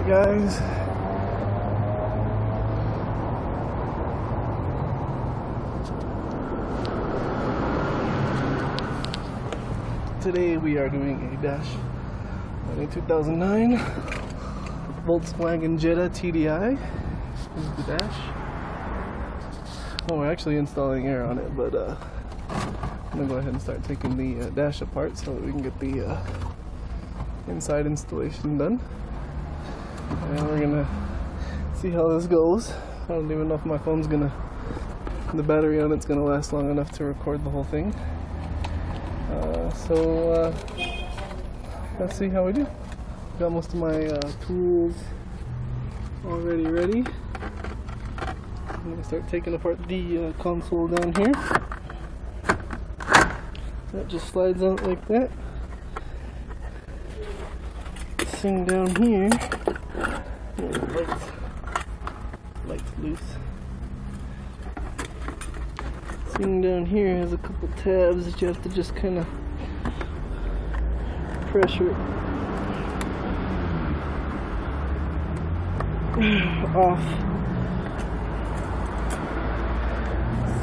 Alright guys, today we are doing a dash on a 2009 Volkswagen Jetta TDI. Here's the dash. Well, we're actually installing air on it, but I'm gonna go ahead and start taking the dash apart so that we can get the inside installation done. And we're gonna see how this goes. I don't even know if my phone's gonna, the battery on it's gonna last long enough to record the whole thing. So let's see how we do. Got most of my tools already ready. I'm gonna start taking apart the console down here. That just slides out like that. This thing down here, light's loose. This thing down here has a couple tabs that you have to just kind of pressure off.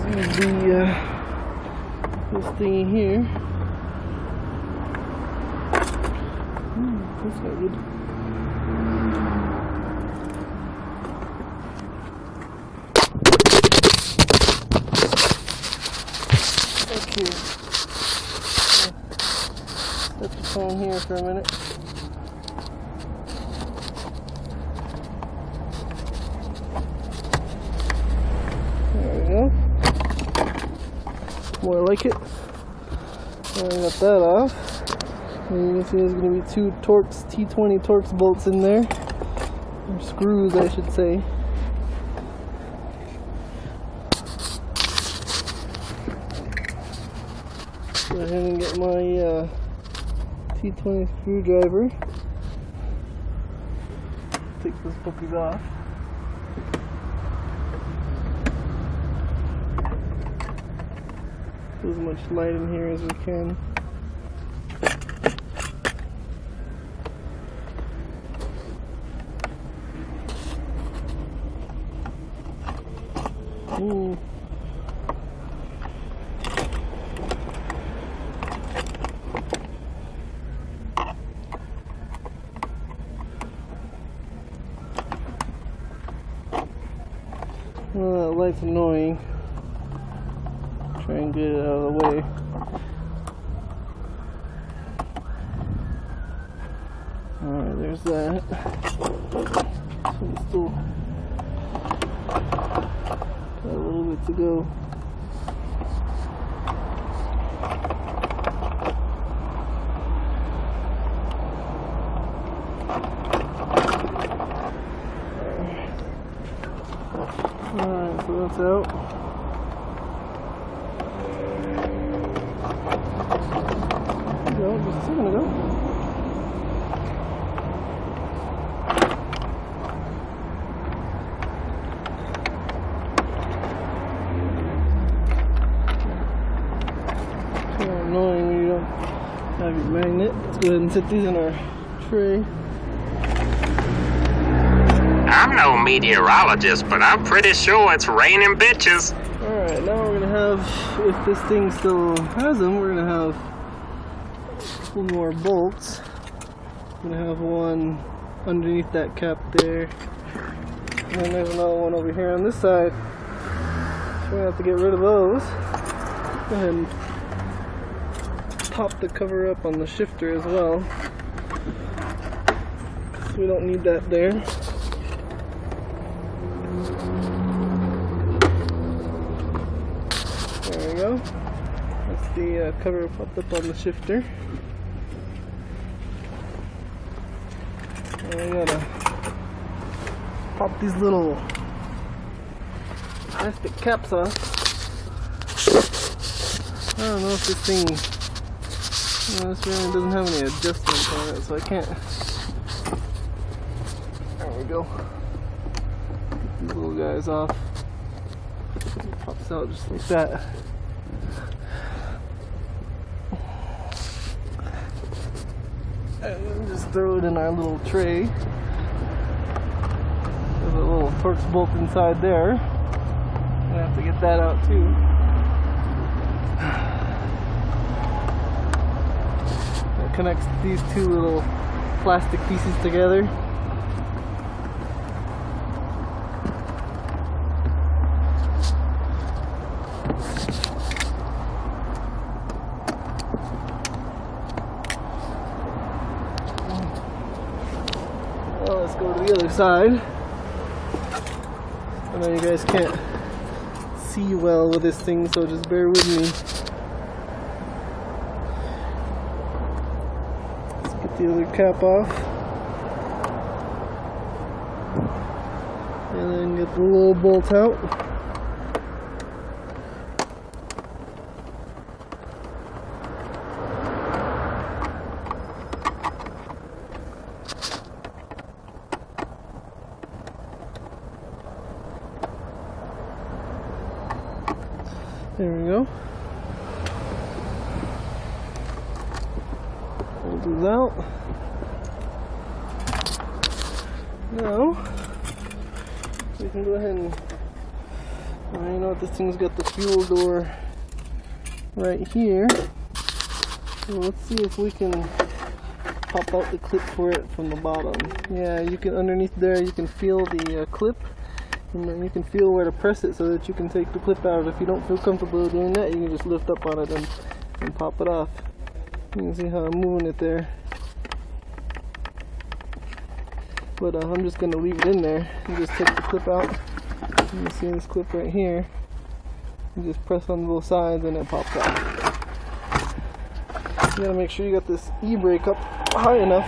See this thingy here. That's not good. Okay. Set the phone here for a minute. There we go. More like it. I got that off. And you can see there's going to be two Torx, T20 Torx bolts in there. Or screws, I should say. Go ahead and get my T20 screwdriver. Take those puppies off. Put as much light in here as we can. Well, that light's annoying. Try and get it out of the way. Alright, there's that. So we still got a little bit to go. Alright, so that's out. There we go, just a second ago. So annoying when you don't have your magnet. Let's go ahead and set these in our tray. I'm no meteorologist, but I'm pretty sure it's raining bitches. Alright, now we're gonna have, if this thing still has them, we're gonna have a couple more bolts. I'm gonna have one underneath that cap there. And then there's another one over here on this side. So we're gonna have to get rid of those. Go ahead and pop the cover up on the shifter as well. So we don't need that there. There we go. That's the cover popped up on the shifter. And we gotta pop these little plastic caps off. I don't know if this thing, this really doesn't have any adjustments on it, so I can't. There we go. Get these little guys off. It pops out just like that. And then just throw it in our little tray. There's a little Torx bolt inside there. Gonna have to get that out too. That connects these two little plastic pieces together. Well, let's go to the other side. I know you guys can't see well with this thing, so just bear with me. Let's get the other cap off. And then get the little bolt out. There we go. Bolt is out. Now we can go ahead and, you know what, this thing's got the fuel door right here. So let's see if we can pop out the clip for it from the bottom. Yeah, you can, underneath there you can feel the clip. And then you can feel where to press it so that you can take the clip out. If you don't feel comfortable doing that, you can just lift up on it and pop it off. You can see how I'm moving it there. But I'm just going to leave it in there and just take the clip out. You can see this clip right here. You just press on both sides and it pops out. You got to make sure you got this e-brake up high enough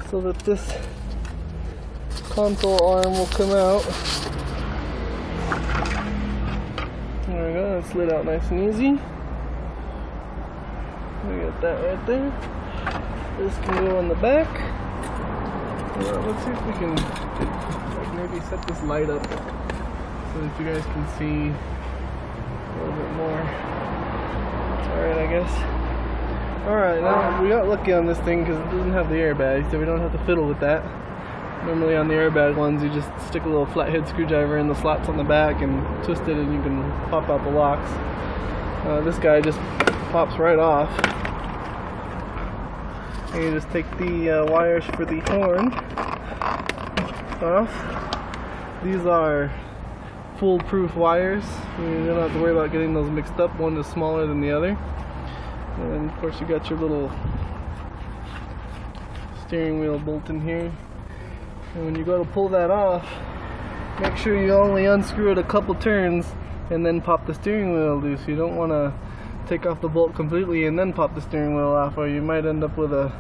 so that this console arm will come out. There we go, that slid out nice and easy. We got that right there. This can go on the back. Let's see if we can maybe set this light up so that you guys can see a little bit more. It's alright, I guess. Alright, now we got lucky on this thing because it doesn't have the airbag, so we don't have to fiddle with that. Normally on the airbag ones, you just stick a little flathead screwdriver in the slots on the back and twist it and you can pop out the locks. This guy just pops right off. And you just take the wires for the horn off. These are foolproof wires. You don't have to worry about getting those mixed up. One is smaller than the other. And then of course you got your little steering wheel bolt in here. And when you go to pull that off, make sure you only unscrew it a couple turns and then pop the steering wheel loose. You don't want to take off the bolt completely and then pop the steering wheel off, or you might end up with a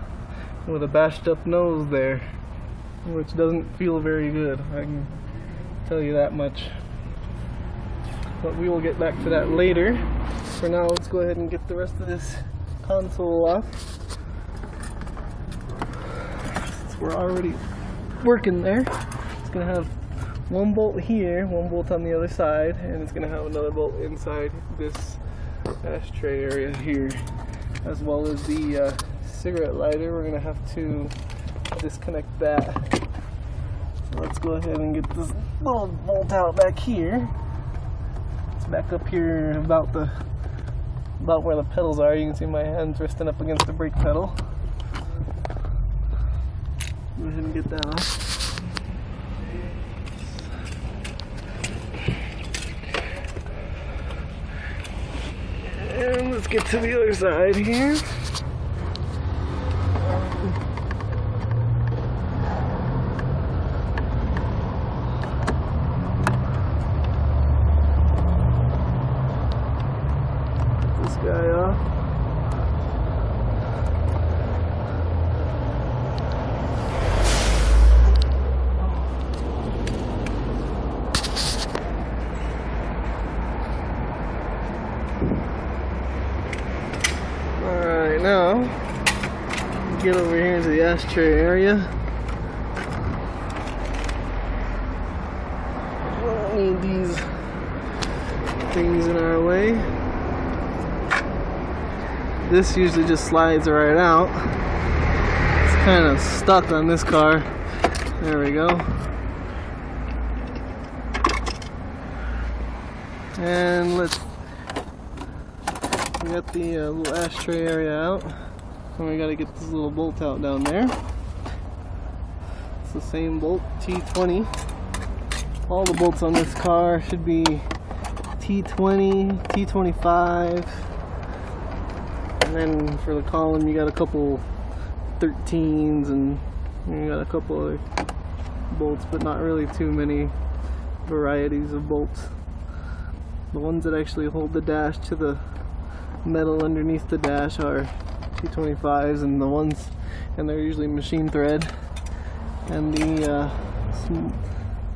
bashed up nose there, which doesn't feel very good. I can tell you that much. But we will get back to that later. For now, let's go ahead and get the rest of this console off. Since we're already working there, it's going to have one bolt here, one bolt on the other side, and it's going to have another bolt inside this ashtray area here, as well as the cigarette lighter. We're going to have to disconnect that. So let's go ahead and get this little bolt out back here. It's back up here about where the pedals are. You can see my hands resting up against the brake pedal. Go ahead and get that off. And let's get to the other side here. Get this guy off. Alright, now get over here into the ashtray area. We don't need these things in our way. This usually just slides right out. It's kind of stuck on this car. There we go. And we got the little ashtray area out. And we got to get this little bolt out down there. It's the same bolt, T20. All the bolts on this car should be T20, T25. And then for the column you got a couple 13s and you got a couple other bolts, but not really too many varieties of bolts. The ones that actually hold the dash to the metal underneath the dash are T25s, and they're usually machine thread, and the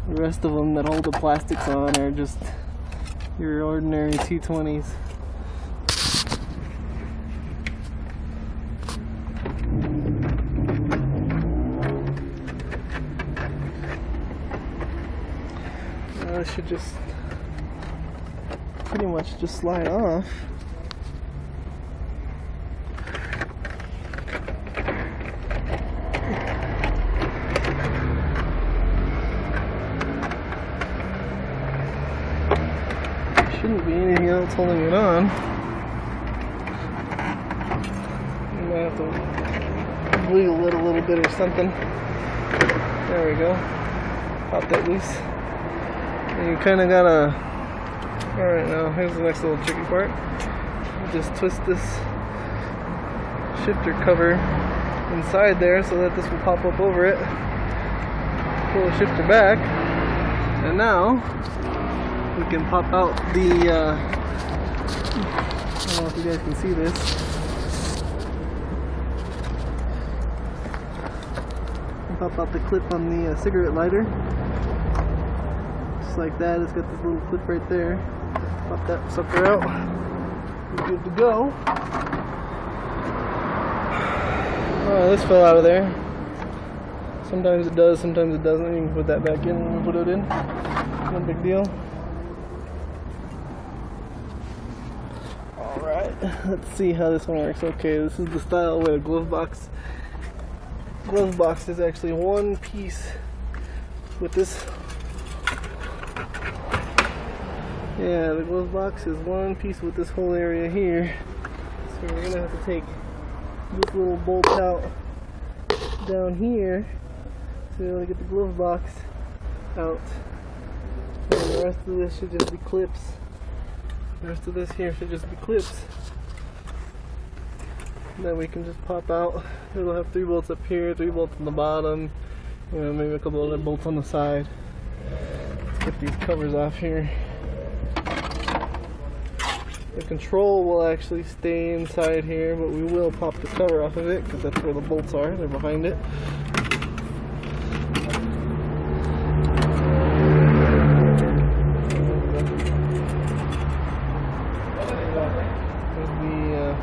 rest of them that hold the plastics on are just your ordinary T20s. It should just pretty much just slide off. Shouldn't be anything else holding it on. You might have to wiggle it a little bit or something. There we go. Pop that loose. And you kind of gotta. Alright, now here's the next little tricky part. You just twist this shifter cover inside there so that this will pop up over it. Pull the shifter back, and now we can pop out the, I don't know if you guys can see this. Pop out the clip on the cigarette lighter. Just like that, it's got this little clip right there. Pop that sucker out. We're good to go. Oh, this fell out of there. Sometimes it does, sometimes it doesn't. You can put that back in when we put it in. No big deal. Alright, let's see how this one works. Okay, this is the style where the glove box is actually one piece with this. Yeah, the glove box is one piece with this whole area here. So we're gonna have to take this little bolt out down here to be able to get the glove box out. And the rest of this should just be clips. The rest of this here should just be clips. Then we can just pop out. It'll have 3 bolts up here, 3 bolts on the bottom, you know, maybe a couple other bolts on the side. Let's get these covers off here. The control will actually stay inside here, but we will pop the cover off of it because that's where the bolts are. They're behind it. There's the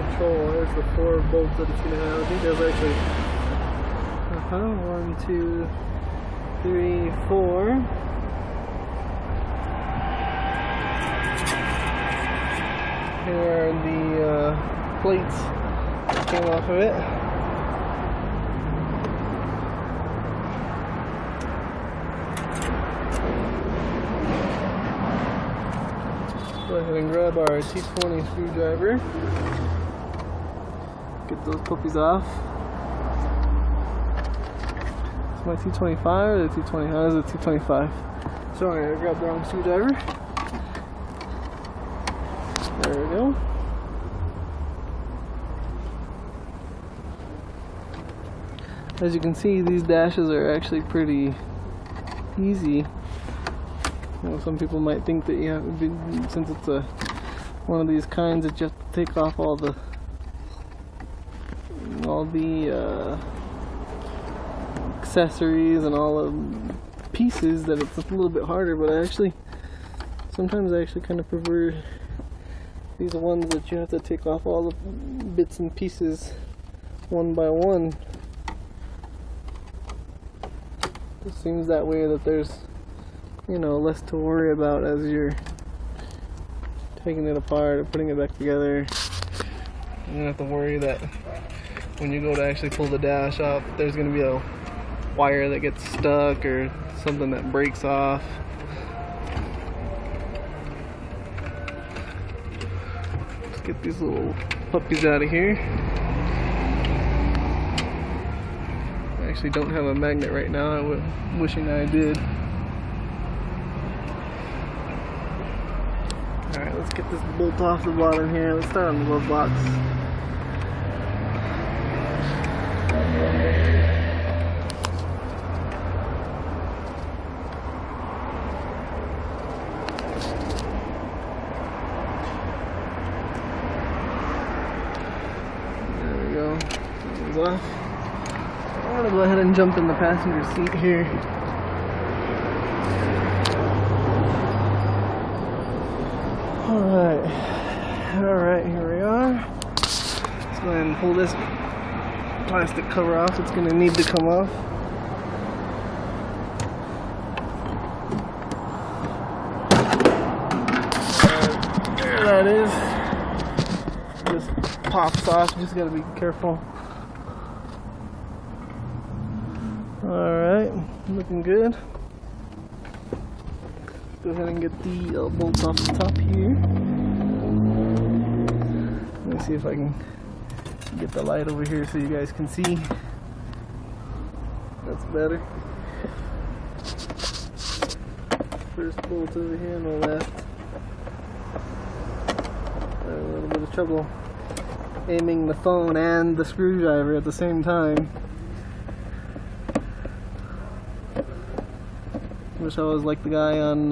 control. There's the 4 bolts that it's going to have. I think there's actually 1, 2, 3, 4. Here are the plates that came off of it. Go ahead and grab our T20 screwdriver. Get those puppies off. Is my T25 or the T20? Oh, this is a T25. Sorry, I grabbed the wrong screwdriver. There we go. As you can see, these dashes are actually pretty easy. You know, some people might think that you have, since it's one of these kinds, that you have to take off all the accessories and all the pieces, that it's a little bit harder. But sometimes I actually kind of prefer these ones that you have to take off all the bits and pieces one by one. It seems that way that there's, you know, less to worry about as you're taking it apart or putting it back together. You don't have to worry that when you go to actually pull the dash off, there's going to be a wire that gets stuck or something that breaks off. Let's get these little puppies out of here. I actually don't have a magnet right now. I'm wishing I did. Alright, let's get this bolt off the bottom here. Let's start on the glove box. There we go. That one's off. I'm gonna go ahead and jump in the passenger seat here. Alright, here we are. Let's go ahead and pull this plastic cover off. It's going to need to come off. There that is. Just pops off. Just got to be careful. Alright, looking good. Go ahead and get the bolts off the top here. Let me see if I can get the light over here so you guys can see. That's better. First bolt over here on the left. I had a little bit of trouble aiming the phone and the screwdriver at the same time. Wish I was like the guy on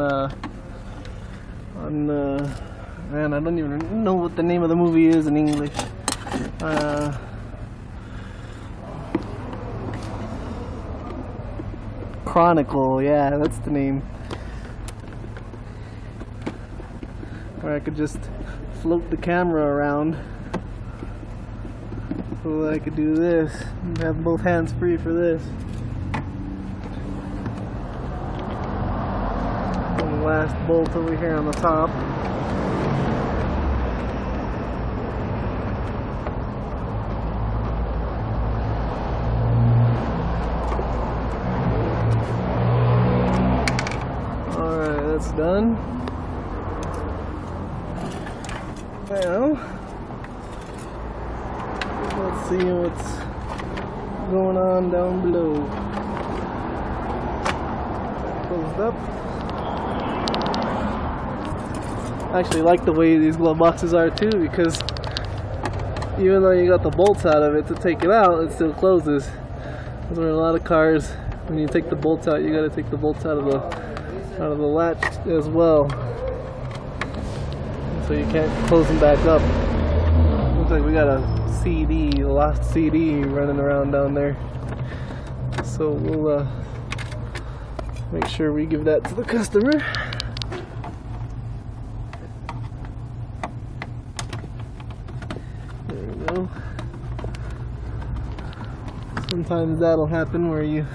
man, I don't even know what the name of the movie is in English. Chronicle, yeah, that's the name. Where I could just float the camera around so that I could do this and have both hands free for this. Last bolt over here on the top. Alright, that's done. Now, let's see what's going on down below. Closed up. I actually like the way these glove boxes are too, because even though you got the bolts out of it to take it out, it still closes. Because there are a lot of cars, when you take the bolts out, you got to take the bolts out of the latch as well, so you can't close them back up. Looks like we got a CD, a lost CD running around down there. So we'll make sure we give that to the customer. Sometimes that'll happen where you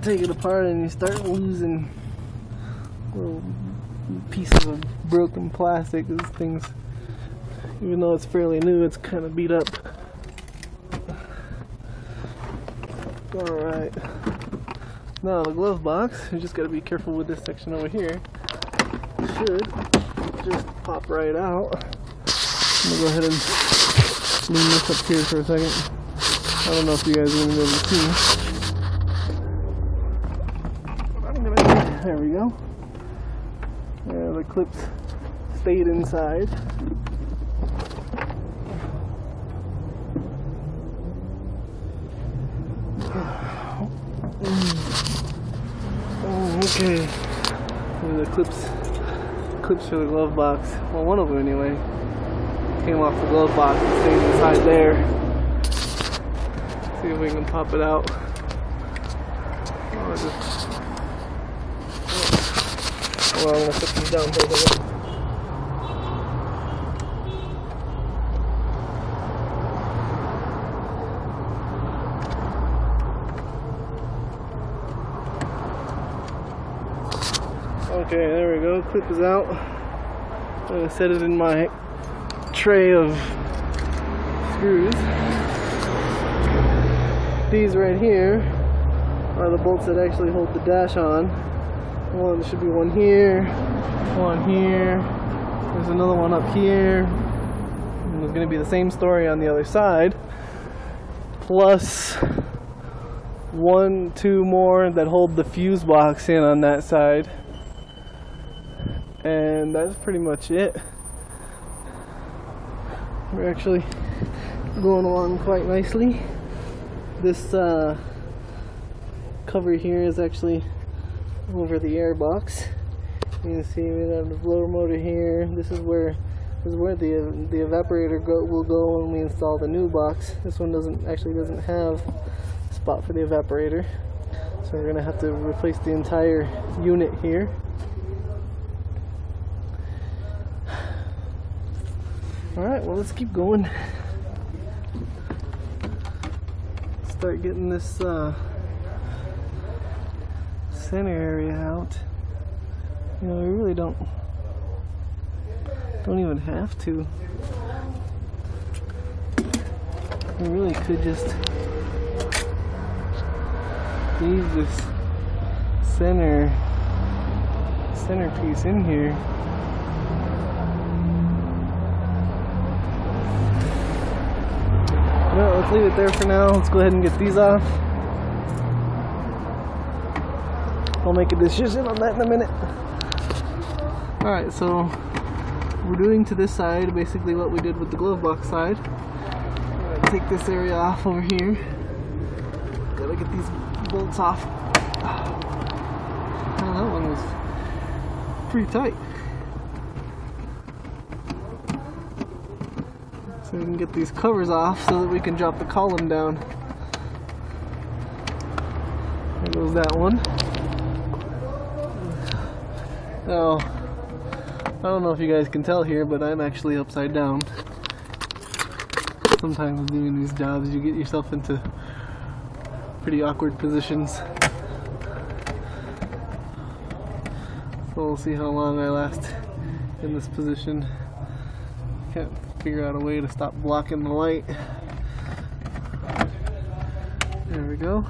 take it apart and you start losing little pieces of broken plastic. These things, even though it's fairly new, it's kind of beat up. Alright, now the glove box, you just got to be careful with this section over here. It should just pop right out. I'm gonna go ahead and lean this up here for a second. I don't know if you guys are going to be able to see. But I'm gonna, there we go. Yeah, the clips stayed inside. Okay. The clips for the glove box. Well, one of them anyway. Came off the glove box and stayed inside there. See if we can pop it out. Well, I'm gonna put these down for a second. Okay, there we go. Clip is out. I'm gonna set it in my tray of screws. these right here are the bolts that actually hold the dash on. There should be one here, one here. There's another one up here. And there's going to be the same story on the other side. Plus 1, 2 more that hold the fuse box in on that side. And that's pretty much it. We're actually going along quite nicely. This cover here is actually over the air box. You can see we have the blower motor here. This is where the evaporator will go when we install the new box. This one doesn't have a spot for the evaporator, so we're gonna have to replace the entire unit here. All right, well, let's keep going. Start getting this center area out. You know, we really don't even have to. We really could just leave this centerpiece in here. Well, let's leave it there for now. Let's go ahead and get these off. I'll make a decision on that in a minute. Alright, so we're doing to this side basically what we did with the glove box side. Take this area off over here. Gotta get these bolts off. Oh, that one was pretty tight. So we can get these covers off so that we can drop the column down. There goes that one. Now, I don't know if you guys can tell here, but I'm actually upside down. Sometimes doing these jobs, you get yourself into pretty awkward positions. So we'll see how long I last in this position. Can't figure out a way to stop blocking the light. There we go.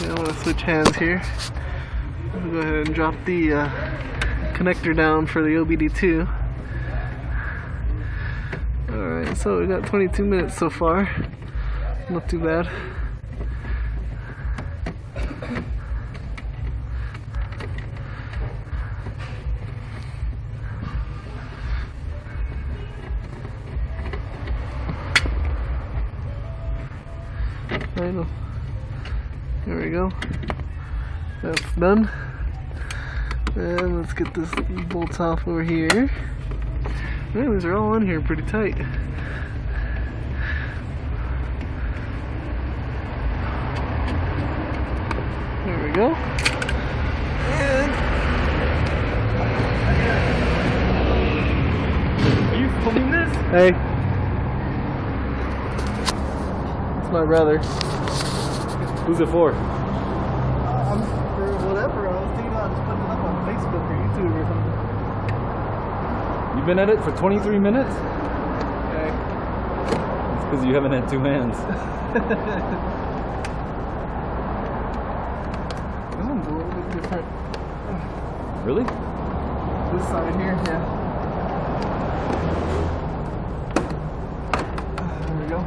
Okay, I want to switch hands here. I'm gonna go ahead and drop the connector down for the OBD2. Alright, so we got 22 minutes so far. Not too bad. There we go. That's done. And let's get this bolts off over here. Man, these are all on here pretty tight. There we go. And are you filming this? hey, it's my brother. Who's it for? For whatever. I was thinking about just putting it up on Facebook or YouTube or something. You've been at it for 23 minutes? Okay. It's because you haven't had two hands. This one's a little bit different. Really? This side here, yeah. There we go.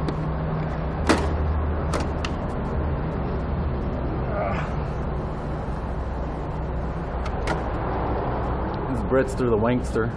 This is Brettster the Wankster.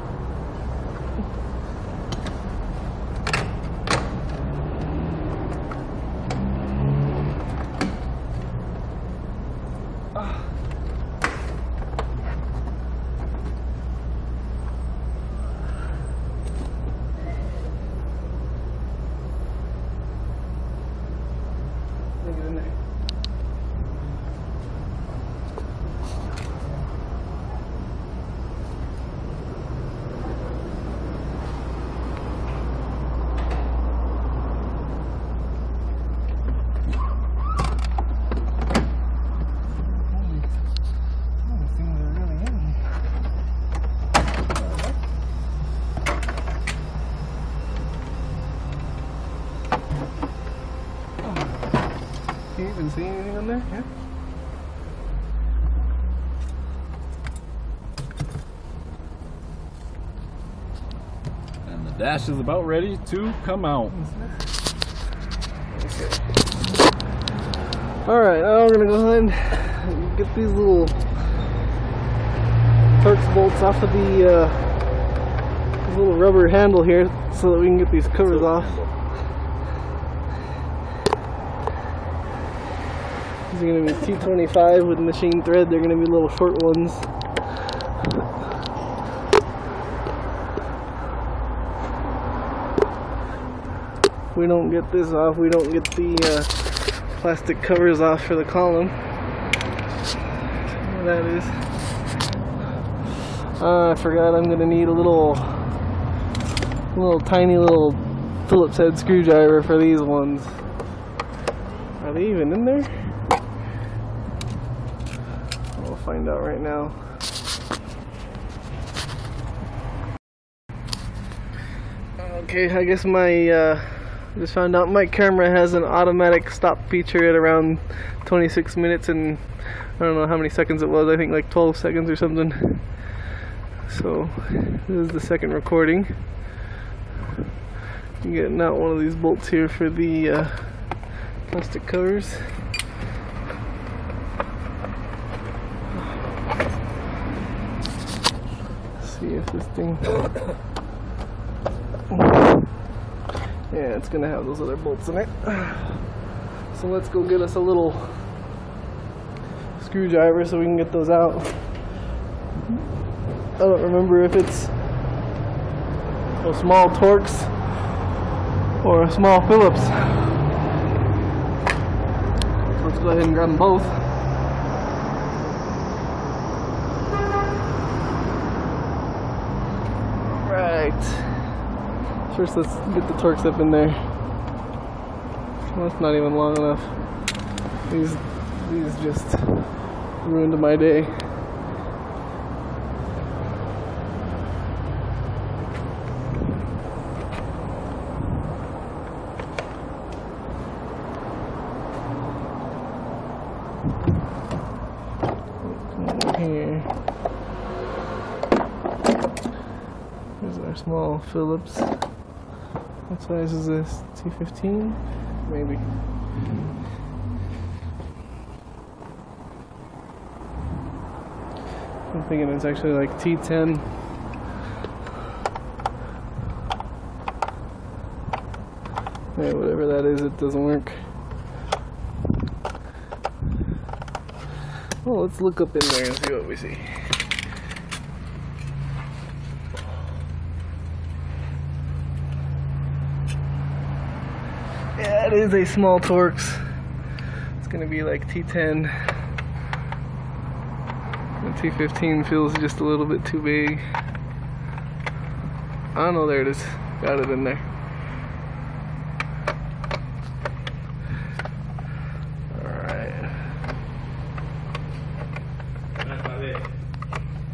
Get in there. you see anything on there? Yeah. And the dash is about ready to come out. Okay. Alright, now we're gonna go ahead and get these little Torx bolts off of the this little rubber handle here so that we can get these covers off. These are going to be T25 with machine thread. They're going to be little short ones. If we don't get this off, we don't get the plastic covers off for the column. That is. I forgot I'm going to need a little tiny little Phillips head screwdriver for these ones. Are they even in there? We'll find out right now. Okay, I guess my just found out my camera has an automatic stop feature at around 26 minutes and I don't know how many seconds it was. I think like 12 seconds or something. So this is the second recording. I'm getting out one of these bolts here for the plastic covers. See if this thing. Yeah, it's gonna have those other bolts in it. So let's go get us a little screwdriver so we can get those out. I don't remember if it's a small Torx or a small Phillips. Let's go ahead and grab them both. Right. First, let's get the Torx up in there. Well, that's not even long enough. These just ruined my day. Here. Here's our small Phillips. What size is this? T15? Maybe. I'm thinking it's actually like T10. Yeah, whatever that is, it doesn't work. Well, let's look up in there and see what we see. Yeah, it is a small Torx. It's gonna be like T10. The T15 feels just a little bit too big. Oh no, there it is. Got it in there.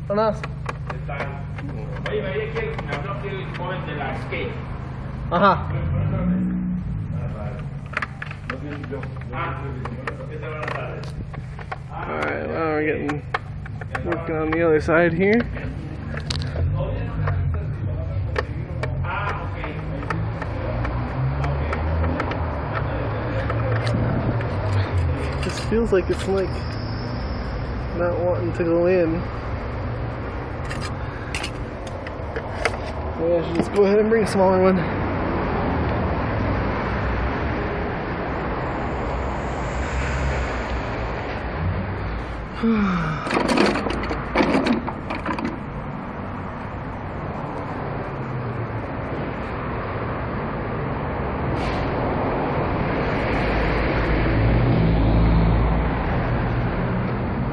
Buenas. Oye, me había que me habló aquí el joven de la skate. Ajá. Alright, well we're working on the other side here. This feels like it's like not wanting to go in. Maybe I should just go ahead and bring a smaller one.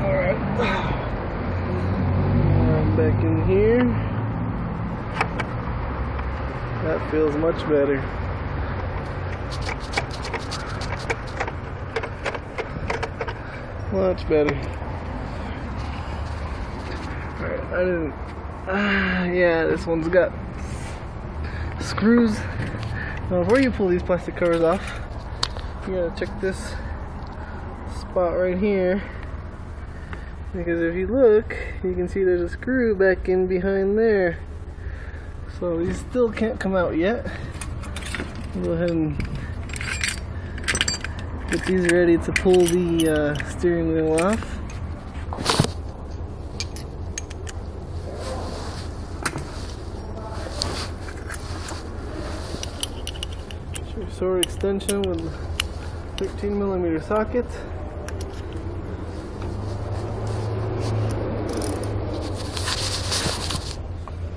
Alright. Back in here. That feels much better. Much better. Alright, I didn't. Yeah, this one's got screws. Now, before you pull these plastic covers off, you gotta check this spot right here, because if you look, you can see there's a screw back in behind there. So these still can't come out yet. Go ahead and get these ready to pull the steering wheel off. Sword extension with 13mm socket.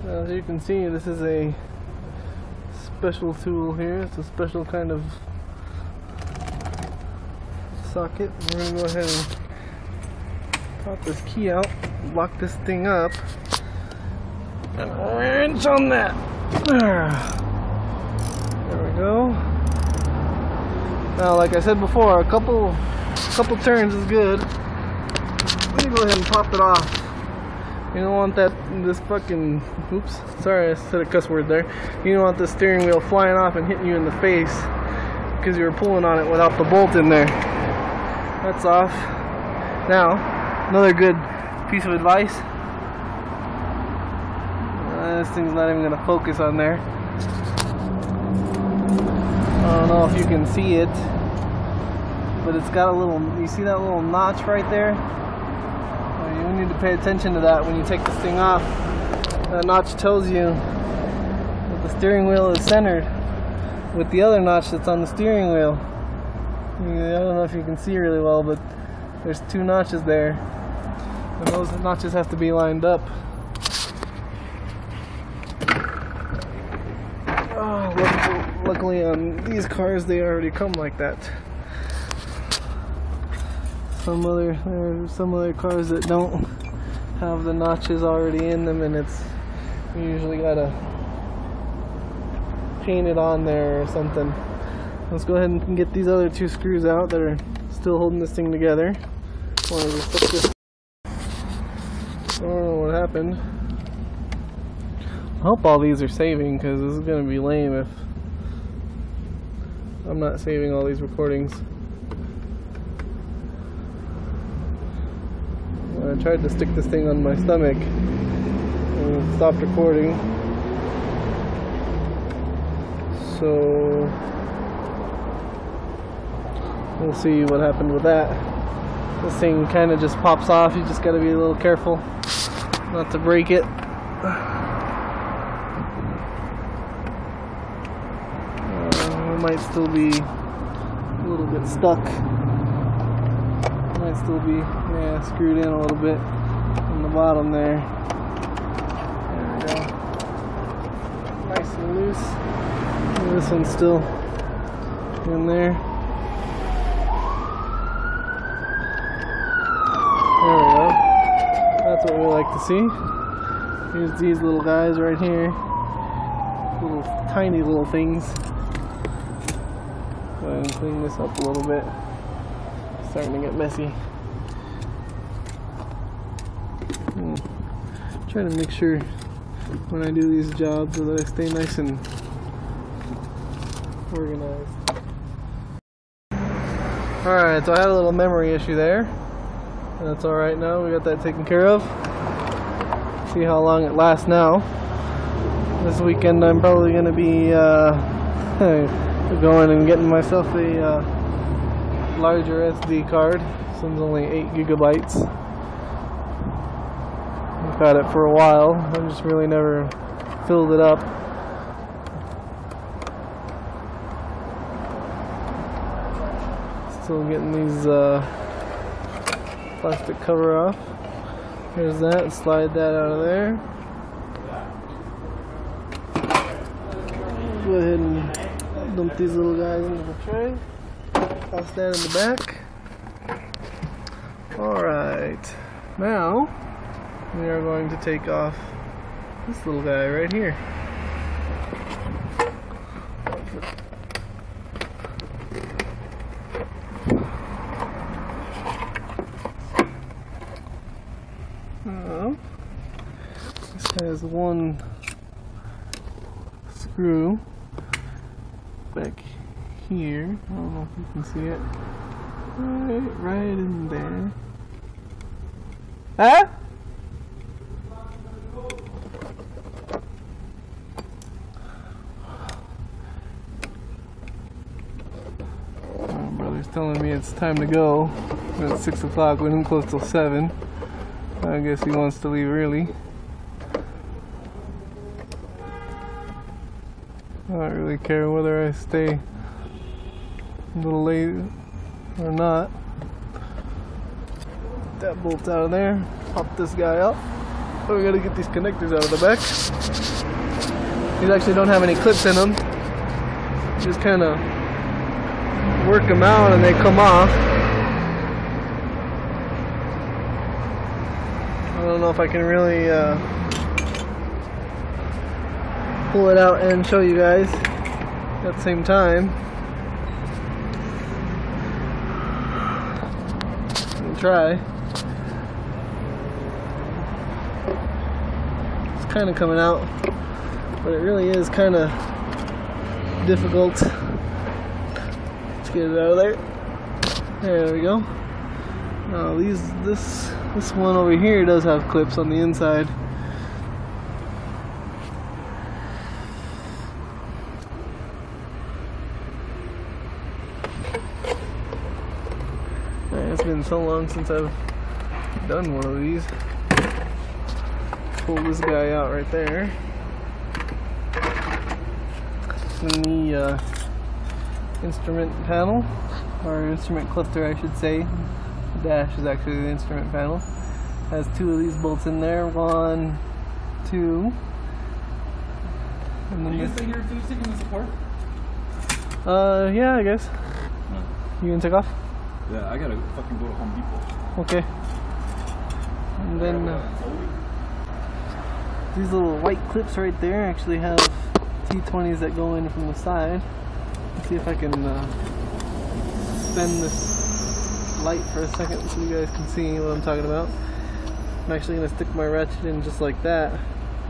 As you can see, this is a special tool here. It's a special kind of socket. We're going to go ahead and pop this key out, lock this thing up, and wrench on that. There we go. Now, like I said before, a couple turns is good. Let me go ahead and pop it off. You don't want this fucking, oops, sorry I said a cuss word there. You don't want the steering wheel flying off and hitting you in the face because you were pulling on it without the bolt in there. That's off. Now, another good piece of advice. This thing's not even going to focus on there. I don't know if you can see it, but it's got a little, you see that little notch right there? You need to pay attention to that when you take this thing off. That notch tells you that the steering wheel is centered with the other notch that's on the steering wheel. I don't know if you can see really well, but there's two notches there, and those notches have to be lined up. Luckily on these cars they already come like that. Some other cars that don't have the notches already in them, and you usually gotta paint it on there or something. Let's go ahead and get these other two screws out that are still holding this thing together. I don't know what happened. I hope all these are saving, because this is gonna be lame if I'm not saving all these recordings. I tried to stick this thing on my stomach and stopped recording. So we'll see what happened with that. This thing kind of just pops off. You just got to be a little careful not to break it. It might still be a little bit stuck. Might still be, yeah, screwed in a little bit on the bottom there. There we go. Nice and loose. And this one's still in there. There we go. That's what we like to see. Here's these little guys right here. Little tiny little things. Go ahead and clean this up a little bit. Starting to get messy. Trying to make sure when I do these jobs that I stay nice and organized. Alright, so I had a little memory issue there. That's alright now, we got that taken care of. See how long it lasts now. This weekend I'm probably going to be going and getting myself a larger SD card. This one's only 8 gigabytes. I've had it for a while. I just really never filled it up. Still getting these plastic cover off. There's that. Slide that out of there. Go ahead and dump these little guys into the tray. Toss that in the back. Alright, now we are going to take off this little guy right here. This has one screw back here. I don't know if you can see it. Right in there. Huh? My brother's telling me it's time to go. It's 6 o'clock. We didn't close till 7. I guess he wants to leave early. I don't really care whether I stay a little late or not. Get that bolt out of there. Pop this guy up. Oh, we gotta get these connectors out of the back. These actually don't have any clips in them. Just kind of work them out and they come off. I don't know if I can really pull it out and show you guys at the same time. Try. It's kind of coming out, but it really is kind of difficult. Let's get it out of there. There we go. Now this one over here does have clips on the inside. It's been so long since I've done one of these. Pull this guy out right there. In the instrument panel, or instrument clipper I should say. The dash is actually the instrument panel. Has 2 of these bolts in there. 1, 2. And then you gonna stay here until you stick in the support? Yeah, I guess. No. You gonna take off? Yeah, I gotta fucking go to Home Depot. Okay. And then these little white clips right there actually have T20s that go in from the side. Let's see if I can bend this light for a second so you guys can see what I'm talking about. I'm actually going to stick my ratchet in just like that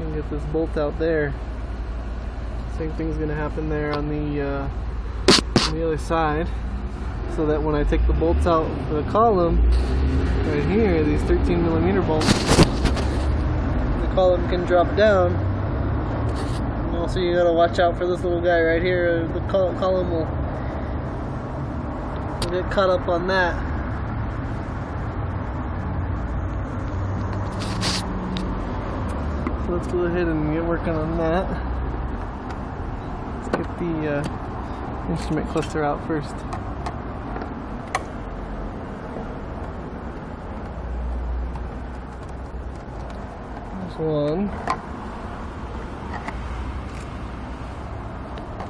and get this bolt out there. Same thing's going to happen there on the other side, so that when I take the bolts out for the column, right here, these 13mm bolts, the column can drop down. And also you gotta watch out for this little guy right here. The column will get caught up on that. So let's go ahead and get working on that. Let's get the instrument cluster out first. One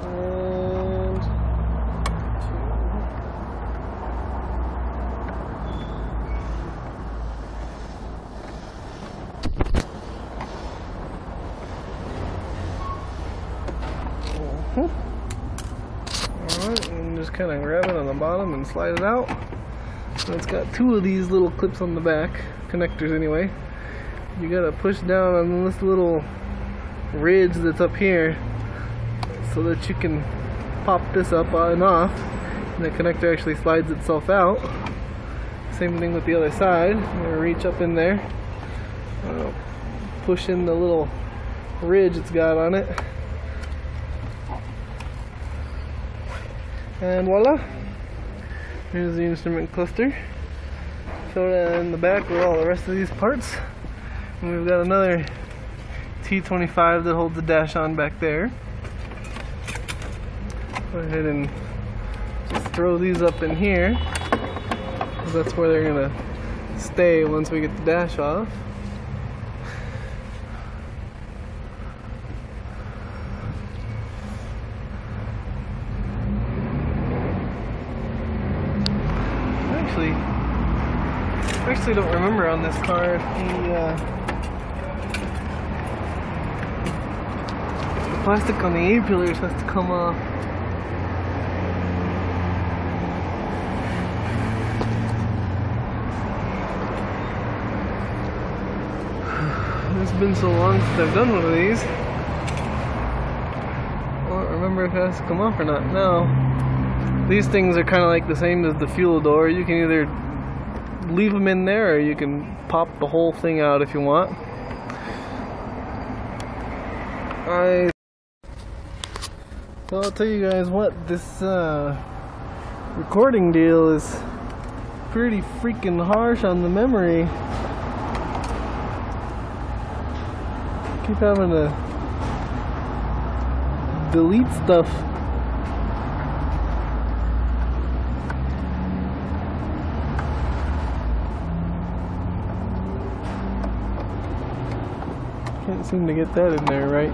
and 2. Alright, and just kind of grab it on the bottom and slide it out. And it's got 2 of these little clips on the back, connectors anyway. You gotta push down on this little ridge that's up here so that you can pop this up and off, and the connector actually slides itself out. Same thing with the other side. I'm gonna reach up in there, push in the little ridge it's got on it, and voila, here's the instrument cluster. Throw that in the back with all the rest of these parts. And we've got another T25 that holds the dash on back there. Go ahead and just throw these up in here, because that's where they're gonna stay once we get the dash off. I actually don't remember on this car if the plastic on the A-pillars has to come off. It's been so long since I've done one of these. I don't remember if it has to come off or not now. These things are kind of like the same as the fuel door. You can either leave them in there or you can pop the whole thing out if you want. So I'll tell you guys what, this recording deal is pretty freaking harsh on the memory. Keep having to delete stuff. Can't seem to get that in there right.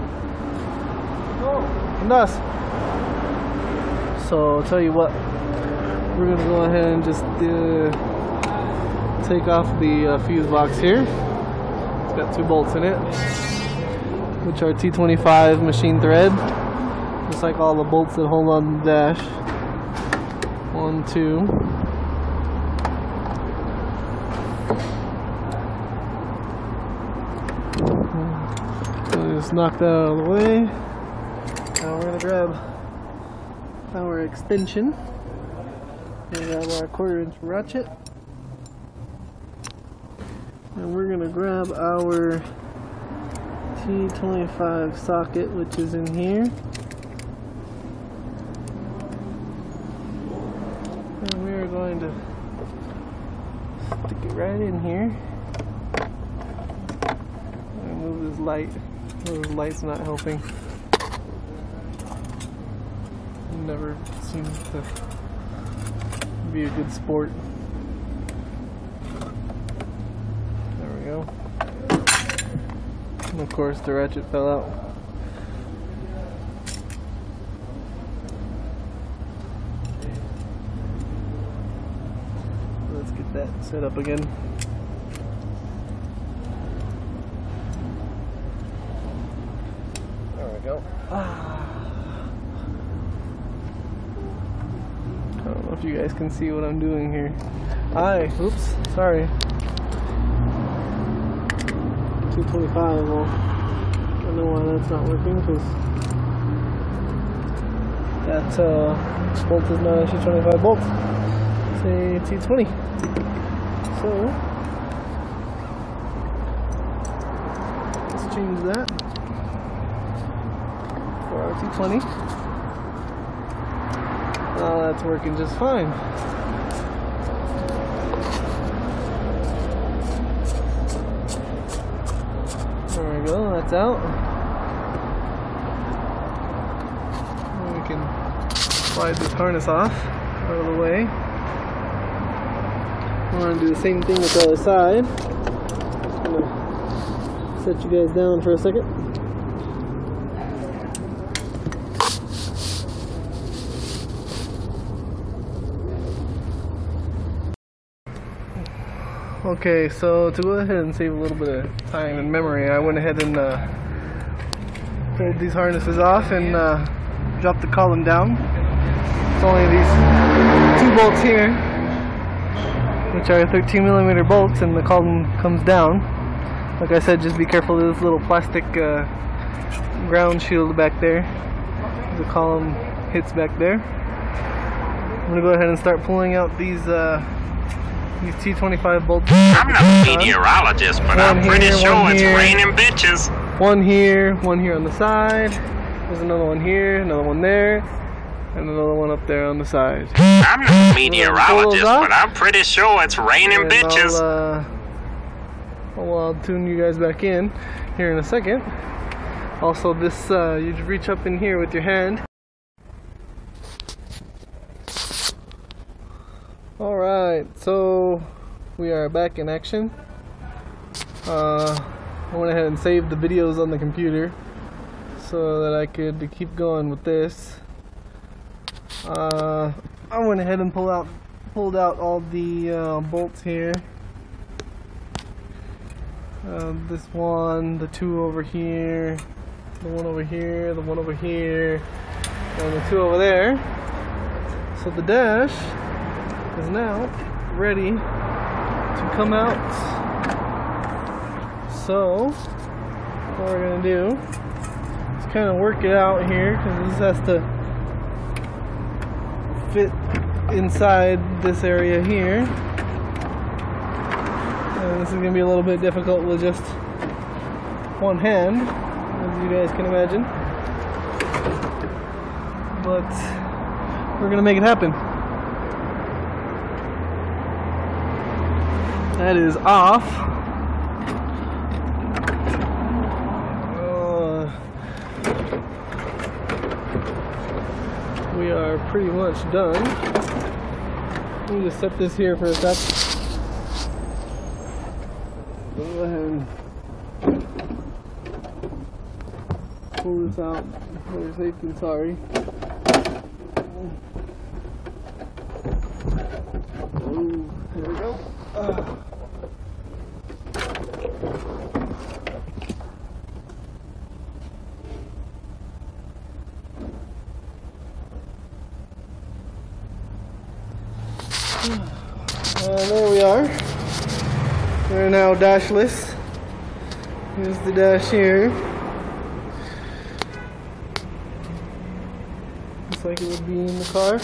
Oh, nice. So I'll tell you what, we're gonna go ahead and just take off the fuse box here. It's got 2 bolts in it, which are T25 machine thread, just like all the bolts that hold on the dash. 1, 2. So just knock that out of the way. Now we're gonna grab our extension. We have our 1/4" ratchet, and we're gonna grab our T25 socket, which is in here, and we are going to stick it right in here. I'm gonna move this light. This light's not helping. Never seems to be a good sport. There we go. And of course the ratchet fell out. Let's get that set up again. There we go. I don't know if you guys can see what I'm doing here. Oops, sorry. 225, well, I don't know why that's not working, because that bolt is not actually 25 bolts. It's a T20. So, let's change that for our T20. Oh, that's working just fine. There we go, that's out. And we can slide this harness off out of the way. We're going to do the same thing with the other side. Just going to set you guys down for a second. Okay, so to go ahead and save a little bit of time and memory, I went ahead and pulled these harnesses off and dropped the column down. It's only these 2 bolts here, which are 13mm bolts, and the column comes down. Like I said, just be careful of this little plastic ground shield back there. The column hits back there. I'm going to go ahead and start pulling out these T25 bolts. I'm no meteorologist, but I'm pretty sure it's raining bitches. One here on the side. There's another one here, another one there, and another one up there on the side. I'm no meteorologist, but I'm pretty sure it's raining bitches. I'll tune you guys back in here in a second. Also, this you reach up in here with your hand. Alright, so we are back in action. I went ahead and saved the videos on the computer so that I could keep going with this. I went ahead and pulled out all the bolts here. This one, the 2 over here, the 1 over here, the 1 over here, and the 2 over there. So the dash is now ready to come out. So what we're gonna do is kind of work it out here, because this has to fit inside this area here. And this is going to be a little bit difficult with just one hand, as you guys can imagine. But we're going to make it happen. That is off. We are pretty much done. Let me just set this here for a sec. Go ahead and pull this out for your safety, sorry. Ooh, here we go. There we are. We're now dashless. Here's the dash here. Looks like it would be in the car.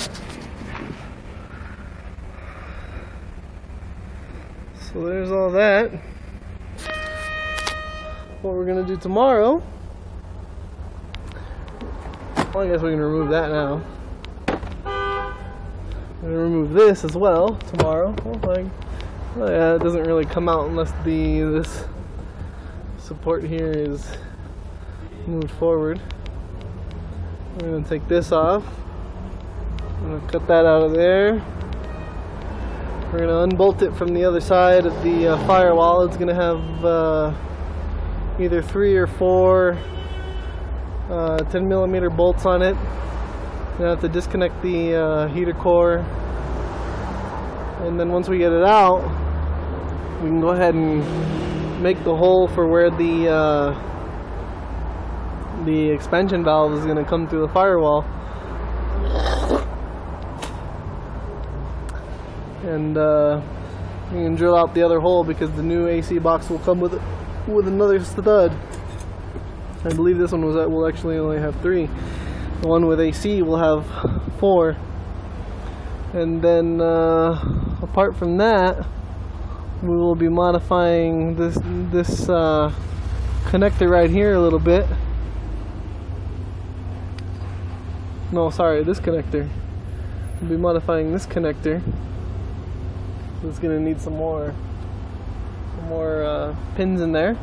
So there's all that. What we're gonna do tomorrow, well, I guess we can remove that now. I'm gonna remove this as well tomorrow. Well, yeah, it doesn't really come out unless this support here is moved forward. We're gonna take this off. I'm gonna cut that out of there. We're gonna unbolt it from the other side of the firewall. It's gonna have either 3 or 4 10mm bolts on it. You're gonna have to disconnect the heater core, and then once we get it out, we can go ahead and make the hole for where the expansion valve is gonna come through the firewall. And you can drill out the other hole because the new AC box will come with another stud. I believe this one will actually only have 3. The one with AC will have 4. And then apart from that, we will be modifying this connector right here a little bit. No, sorry, this connector. We'll be modifying this connector. It's gonna need some more pins in there,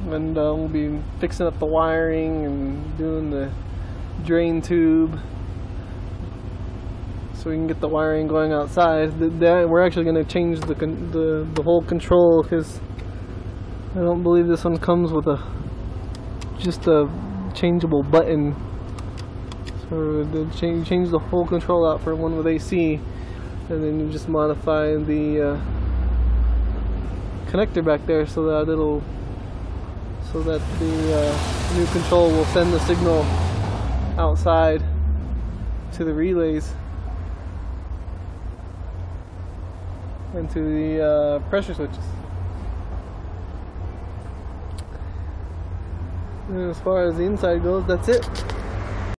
and we'll be fixing up the wiring and doing the drain tube so we can get the wiring going outside. We're actually gonna change the whole control because I don't believe this one comes with just a changeable button. So they change the whole control out for one with AC, and then you just modify the connector back there so that the new control will send the signal outside to the relays and to the pressure switches. And as far as the inside goes, that's it.